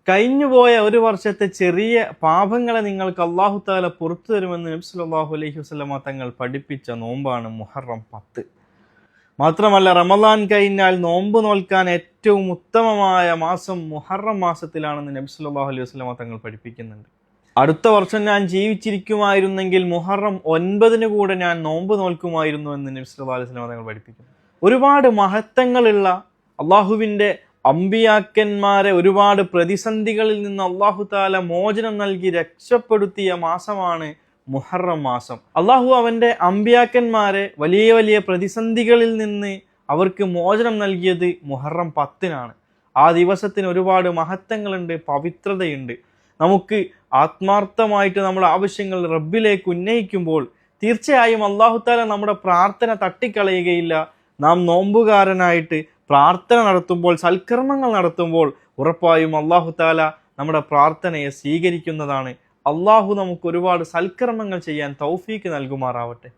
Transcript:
കഴിഞ്ഞുപോയ ഒരു വർഷത്തെ ചെറിയ പാപങ്ങളെ നിങ്ങൾക്ക് അല്ലാഹു തആല പുറത്തു തരുമെന്ന് നബി സല്ലല്ലാഹു അലൈഹി വസല്ലമ തങ്ങൾ പഠിപ്പിച്ച നോമ്പാണ് മുഹറം 10. മാത്രമല്ല, റമദാൻ കഴിഞ്ഞാൽ നോമ്പ് നോൽക്കാൻ ഏറ്റവും ഉത്തമമായ മാസം മുഹറം മാസത്തിലാണെന്ന് നബി സല്ലല്ലാഹു അലൈഹി വസല്ലമ തങ്ങൾ പഠിപ്പിക്കുന്നുണ്ട്. അടുത്ത വർഷം ഞാൻ ജീവിച്ചിരിക്കുമായിരുന്നെങ്കിൽ മുഹറം 9 കൂടെ ഞാൻ നോമ്പ് നോൽക്കുമായിരുന്നു എന്ന് നബി സല്ലല്ലാഹു അലൈഹി വസല്ലമ തങ്ങൾ പഠിപ്പിക്കുന്നു. ഒരുപാട് മഹത്വങ്ങളുള്ള അള്ളാഹുവിൻ്റെ അമ്പിയാക്കന്മാരെ ഒരുപാട് പ്രതിസന്ധികളിൽ നിന്ന് അല്ലാഹു തആല മോചനം നൽകി രക്ഷപ്പെടുത്തിയ മാസമാണ് മുഹറം മാസം. അല്ലാഹു അവൻ്റെ അമ്പിയാക്കന്മാരെ വലിയ വലിയ പ്രതിസന്ധികളിൽ നിന്ന് അവർക്ക് മോചനം നൽകിയത് മുഹറം 10-നാണ്. ആ ദിവസത്തിന് ഒരുപാട് മഹത്വങ്ങളുണ്ട്, പവിത്രതയുണ്ട്. നമുക്ക് ആത്മാർത്ഥമായിട്ട് നമ്മുടെ ആവശ്യങ്ങൾ റബ്ബിലേക്ക് ഉന്നയിക്കുമ്പോൾ തീർച്ചയായും അല്ലാഹു തആല നമ്മുടെ പ്രാർത്ഥന തട്ടിക്കളയുകയില്ല. നാം നോമ്പുകാരനായിട്ട് പ്രാർത്ഥന നടത്തുമ്പോൾ, സൽക്കർമ്മങ്ങൾ നടത്തുമ്പോൾ ഉറപ്പായും അല്ലാഹു തആല നമ്മുടെ പ്രാർത്ഥനയെ സ്വീകരിക്കുന്നതാണ്. അല്ലാഹു നമുക്ക് ഒരുപാട് സൽക്കർമ്മങ്ങൾ ചെയ്യാൻ തൗഫീക്ക് നൽകുമാറാവട്ടെ.